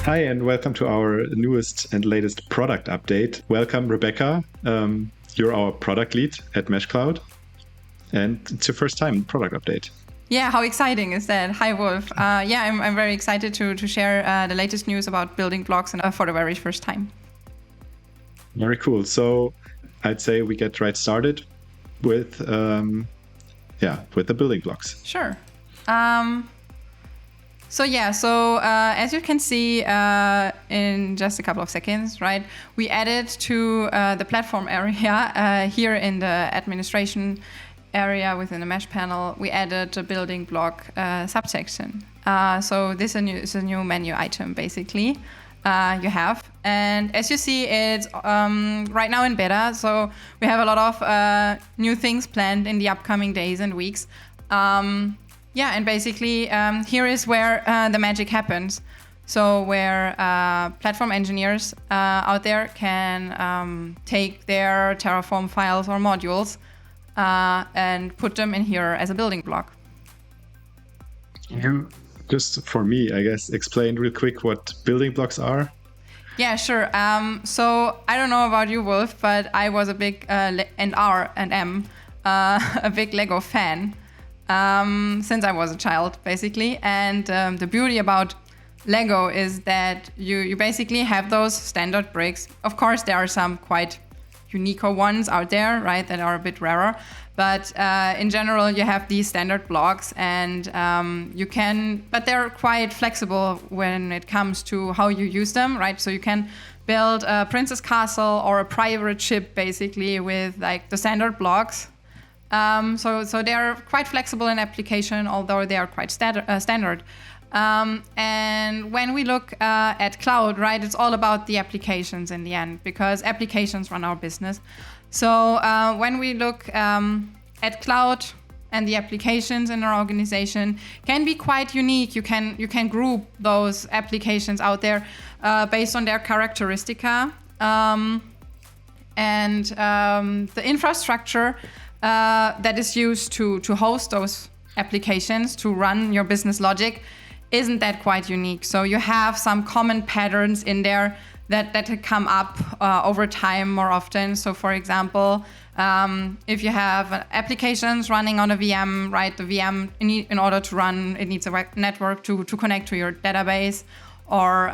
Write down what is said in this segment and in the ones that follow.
Hi, and welcome to our newest and latest product update. Welcome, Rebecca. You're our product lead at meshCloud, and it's your first time product update. Yeah, how exciting is that? Hi, Wolf. I'm very excited to share the latest news about building blocks and for the very first time. Very cool. So I'd say we get right started with the building blocks. Sure. So as you can see in just a couple of seconds, right, we added to the platform area here in the administration area within the mesh panel, we added a building block subsection. So this is a new menu item, basically, you have. And as you see, it's right now in beta, so we have a lot of new things planned in the upcoming days and weeks. And basically, here is where the magic happens. So where platform engineers out there can take their Terraform files or modules and put them in here as a building block. You, just for me, I guess, explain real quick what building blocks are. Yeah, sure. So I don't know about you, Wolf, but I was a big a big Lego fan. Since I was a child, basically. And the beauty about Lego is that you basically have those standard bricks. Of course, there are some quite unique ones out there, right, that are a bit rarer. But in general, you have these standard blocks, and but they're quite flexible when it comes to how you use them, right? So you can build a princess castle or a private ship, basically, with like the standard blocks. So they're quite flexible in application, although they are quite standard. And when we look at cloud, right, it's all about the applications in the end, because applications run our business. So when we look at cloud and the applications in our organization can be quite unique. You can group those applications out there based on their characteristica. The infrastructure that is used to host those applications, to run your business logic, isn't that quite unique. So you have some common patterns in there that come up over time more often. So for example, if you have applications running on a VM, right, the VM, in order to run, it needs a network to connect to your database or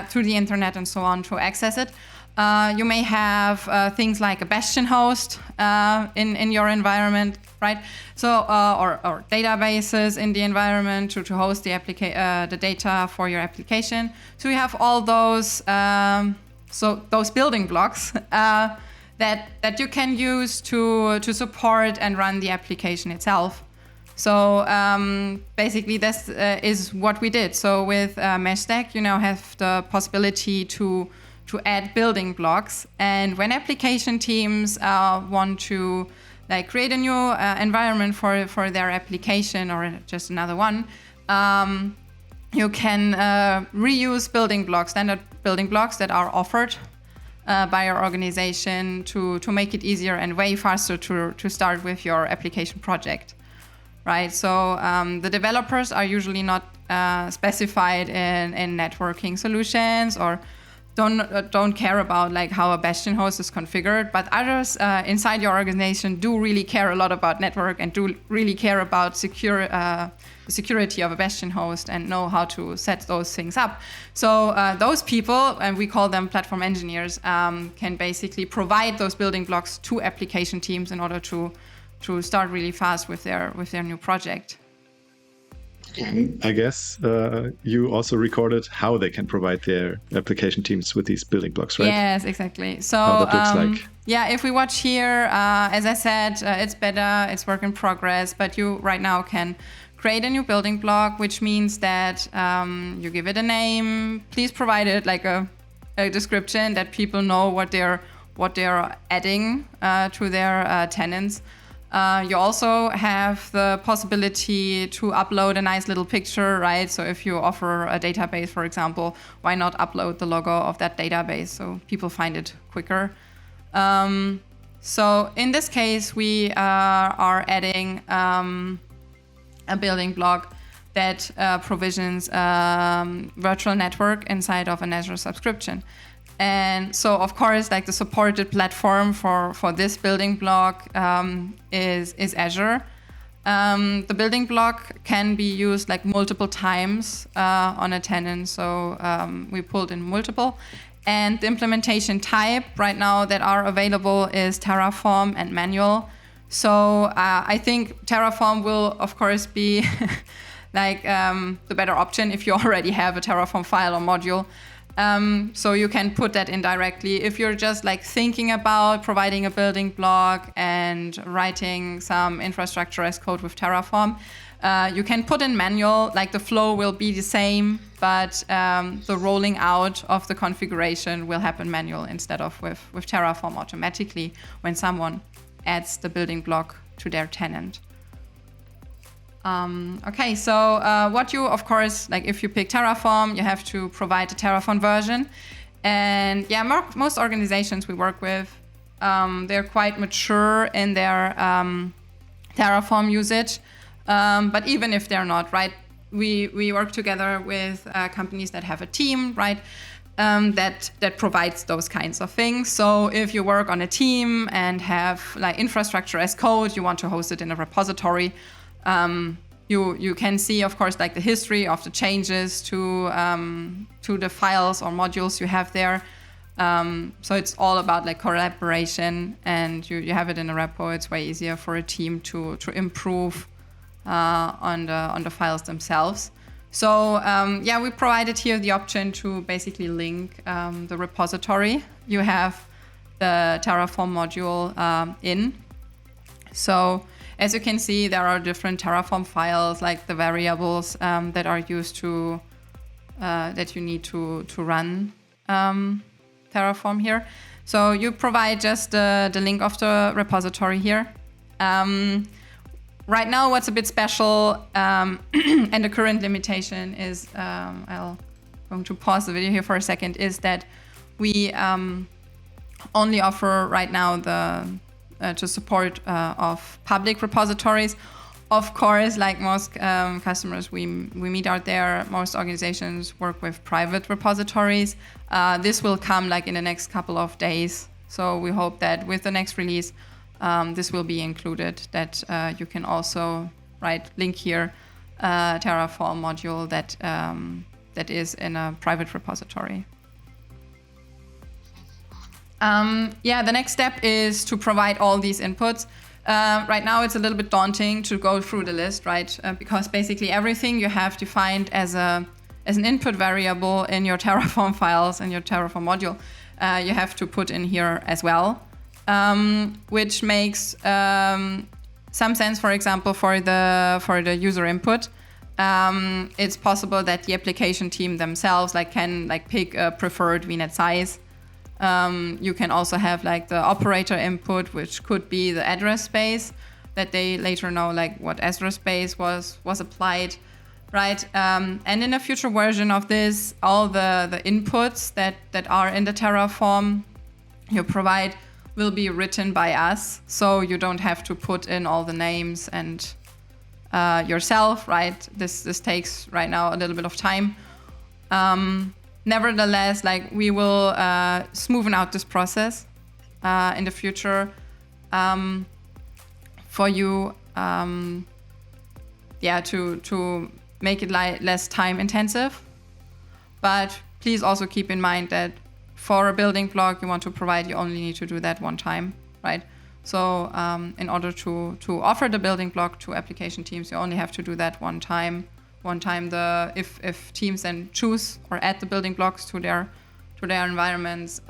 through the internet and so on to access it. You may have things like a Bastion host in your environment, right? So or databases in the environment to host the data for your application. So you have all those those building blocks that you can use to support and run the application itself. So basically, this is what we did. So with meshStack, you now have the possibility to add building blocks, and when application teams want to create a new environment for their application or just another one, you can reuse building blocks, standard building blocks that are offered by your organization to make it easier and way faster to start with your application project, right? So the developers are usually not specified in networking solutions or don't care about how a Bastion host is configured, but others inside your organization do really care a lot about network and do really care about the security of a Bastion host and know how to set those things up. So those people, and we call them platform engineers, can basically provide those building blocks to application teams in order to start really fast with their new project. I guess you also recorded how they can provide their application teams with these building blocks, right? Yes, exactly. So how that looks like. Yeah, if we watch here, as I said, it's beta, it's work in progress, but you right now can create a new building block, which means that you give it a name. Please provide it a description that people know what they're adding to their tenants. You also have the possibility to upload a nice little picture, right? So if you offer a database, for example, why not upload the logo of that database so people find it quicker? So in this case, we are adding a building block that provisions virtual network inside of an Azure subscription. And so, of course, like the supported platform for this building block is Azure. The building block can be used like multiple times on a tenant. So we pulled in multiple. And the implementation type right now that are available is Terraform and manual. So I think Terraform will, of course, be like the better option if you already have a Terraform file or module. So you can put that in directly. If you're just like thinking about providing a building block and writing some infrastructure as code with Terraform, you can put in manual. Like the flow will be the same, but the rolling out of the configuration will happen manual instead of with Terraform automatically when someone adds the building block to their tenant. Okay, so what you, of course, like if you pick Terraform, you have to provide a Terraform version. And yeah, most organizations we work with, they're quite mature in their Terraform usage. But even if they're not, right, we work together with companies that have a team, right, that provides those kinds of things. So if you work on a team and have like infrastructure as code, you want to host it in a repository, you can see, of course, like the history of the changes to the files or modules you have there. So it's all about like collaboration, and you have it in a repo. It's way easier for a team to improve on the files themselves. So yeah, we provided here the option to basically link the repository. You have the Terraform module in. So as you can see, there are different Terraform files, like the variables that are used to that you need to run Terraform here. So you provide just the link of the repository here. Right now, what's a bit special and the current limitation is, I'm going to pause the video here for a second, is that we only offer right now to support of public repositories. Of course, like most customers we meet out there, most organizations work with private repositories. This will come like in the next couple of days. So we hope that with the next release, this will be included, that you can also link here Terraform module that is in a private repository. Yeah, the next step is to provide all these inputs. Right now, it's a little bit daunting to go through the list, right? Because basically everything you have defined as an input variable in your Terraform files and your Terraform module, you have to put in here as well, which makes some sense. For example, for the user input, it's possible that the application team themselves can pick a preferred VNet size. You can also have the operator input, which could be the address space, that they later know what address space was applied, right? And in a future version of this, all the inputs that are in the Terraform you provide will be written by us, so you don't have to put in all the names and yourself, right? This takes right now a little bit of time. Nevertheless, we will smoothen out this process in the future for you, to make it less time intensive. But please also keep in mind that for a building block you want to provide, you only need to do that one time, right? So in order to offer the building block to application teams, you only have to do that one time. If teams then choose or add the building blocks to their environments,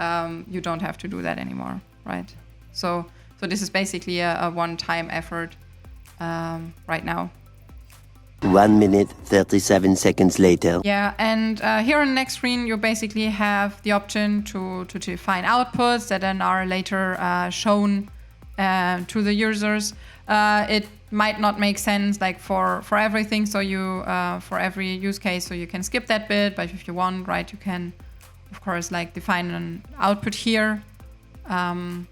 you don't have to do that anymore, right? So this is basically a one-time effort right now. 1 minute, 37 seconds later. Yeah, and here on the next screen, you basically have the option to define outputs that then are later shown to the users. It might not make sense for everything, so you for every use case, so you can skip that bit. But if you want, right, you can, of course, define an output here. For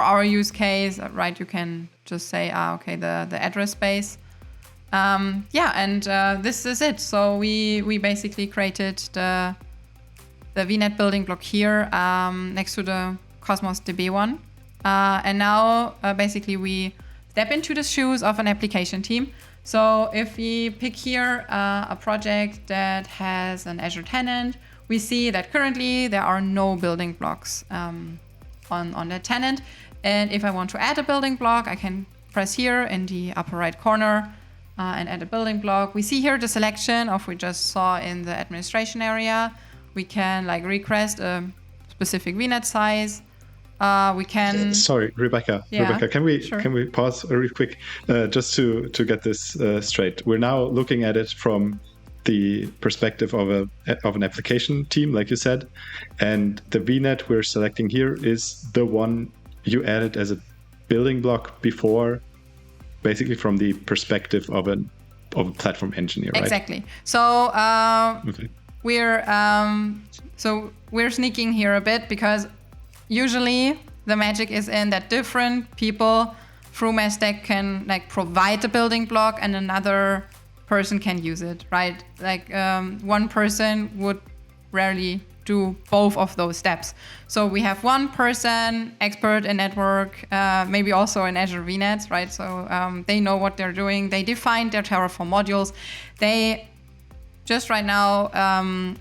our use case, right, you can just say, okay, the address space. This is it. So we basically created the VNet Building Block here next to the Cosmos DB one. And now basically we step into the shoes of an application team. So if we pick here a project that has an Azure tenant, we see that currently there are no building blocks on that tenant. And if I want to add a building block, I can press here in the upper right corner and add a building block. We see here the selection of we just saw in the administration area. We can like request a specific VNet size. We can. Sorry, Rebecca. Yeah, Rebecca, can we pause real quick just to get this straight? We're now looking at it from the perspective of an application team, like you said, and the VNet we're selecting here is the one you added as a building block before, basically from the perspective of a platform engineer, right? Exactly. So Okay. we're sneaking here a bit because usually the magic is in that different people through meshStack can like provide the building block and another person can use it, right? Like one person would rarely do both of those steps. So we have one person expert in network, maybe also in Azure VNets, right? So they know what they're doing. They define their Terraform modules. They just right now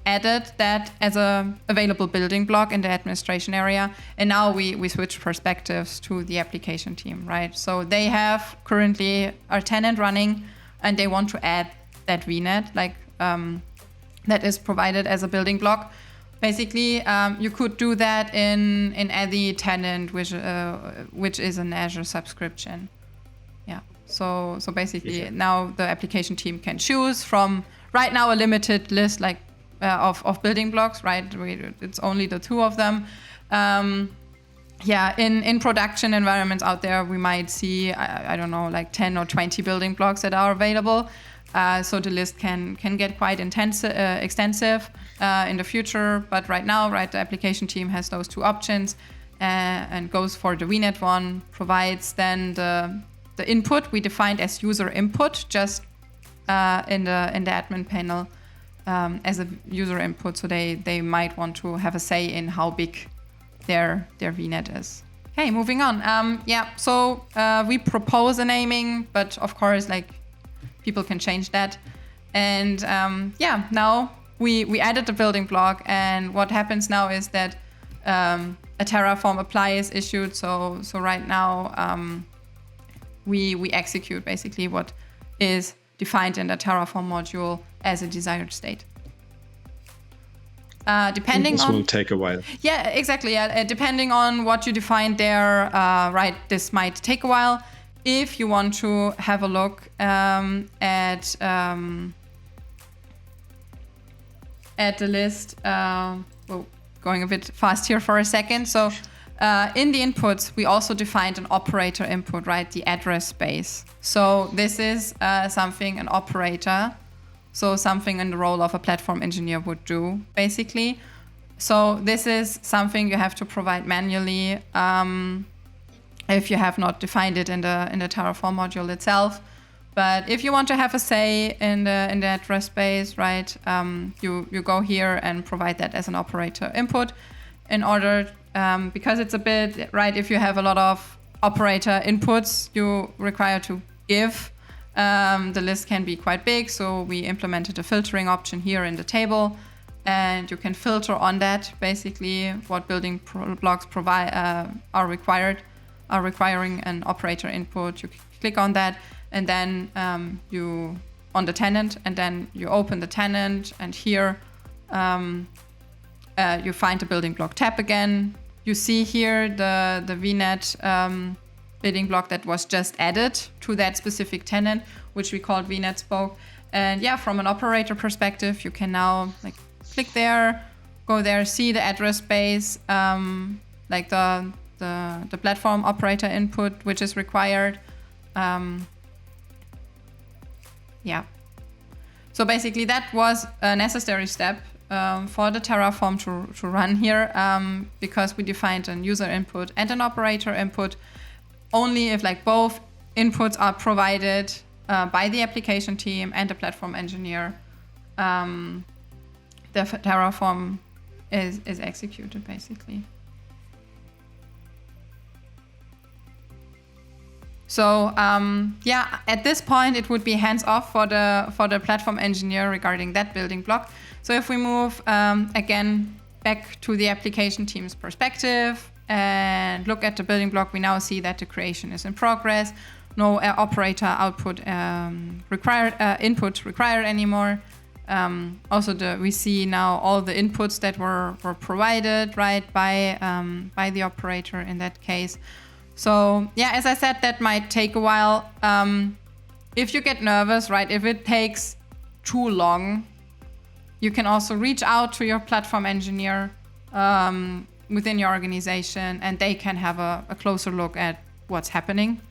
added that as a available building block in the administration area. And now we switch perspectives to the application team, right? So they have currently a tenant running and they want to add that VNet, like that is provided as a building block. Basically, you could do that in any tenant which is an Azure subscription. Yeah. So basically now the application team can choose from right now a limited list like of building blocks, right? It's only the two of them. In production environments out there, we might see, I don't know, like 10 or 20 building blocks that are available. So the list can get quite extensive in the future. But right now, right, the application team has those two options and goes for the VNet one, provides then the input we defined as user input just in the admin panel as a user input. So they might want to have a say in how big their VNet is. Okay, moving on. So we propose a naming, but of course, like people can change that. And now we added the building block, and what happens now is that a Terraform apply is issued. So right now we execute basically what is defined in the Terraform module as a desired state. Depending this on will take a while. Yeah, exactly. Depending on what you defined there, right, this might take a while. If you want to have a look at the list, going a bit fast here for a second. So in the inputs, we also defined an operator input, right, the address space. So this is something an operator, so something in the role of a platform engineer would do, basically. So this is something you have to provide manually if you have not defined it in the Terraform module itself. But if you want to have a say in the address space, right, you go here and provide that as an operator input in order, because it's a bit, right, if you have a lot of operator inputs you require to give, the list can be quite big. So we implemented a filtering option here in the table, and you can filter on that, basically what building blocks are requiring an operator input. You click on that, and then you on the tenant, and then you open the tenant, and here you find the building block tab again. You see here the VNet building block that was just added to that specific tenant, which we called VNet Spoke. And yeah, from an operator perspective, you can now like click there, go there, see the address space, like the platform operator input, which is required. So basically that was a necessary step for the Terraform to run here, because we defined an user input and an operator input only if like both inputs are provided by the application team and the platform engineer, the Terraform is executed basically. So at this point it would be hands off for the platform engineer regarding that building block. So if we move again back to the application team's perspective and look at the building block, we now see that the creation is in progress. No operator output input required anymore. Also, we see now all the inputs that were provided, right, by the operator in that case. So yeah, as I said, that might take a while. If you get nervous, right, if it takes too long, you can also reach out to your platform engineer within your organization, and they can have a closer look at what's happening.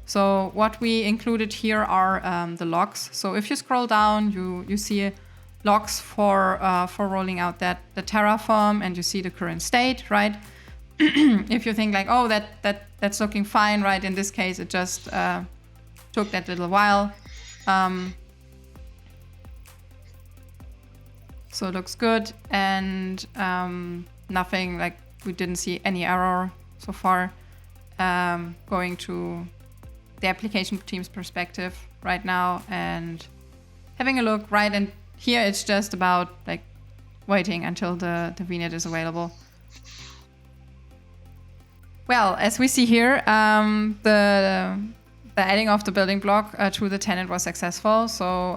So what we included here are the logs. So if you scroll down, you see logs for rolling out the Terraform, and you see the current state, right? If you think like, oh, that's looking fine, right? In this case, it just took that little while. So it looks good, and nothing, like we didn't see any error so far. Going to the application team's perspective right now and having a look, right? And here it's just about like waiting until the VNet is available. Well, as we see here, the adding of the building block to the tenant was successful. So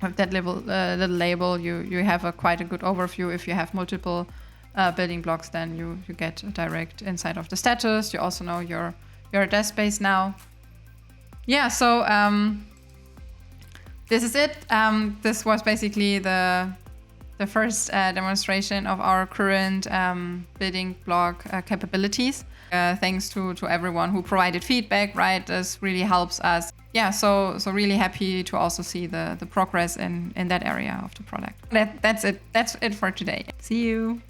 with that little label, you have quite a good overview. If you have multiple building blocks, then you get a direct insight of the status. You also know your desk space now. Yeah, so this is it. This was basically the first demonstration of our current building block capabilities. Thanks to everyone who provided feedback, right? This really helps us. Yeah, so really happy to also see the progress in that area of the product. That's it. That's it for today. See you.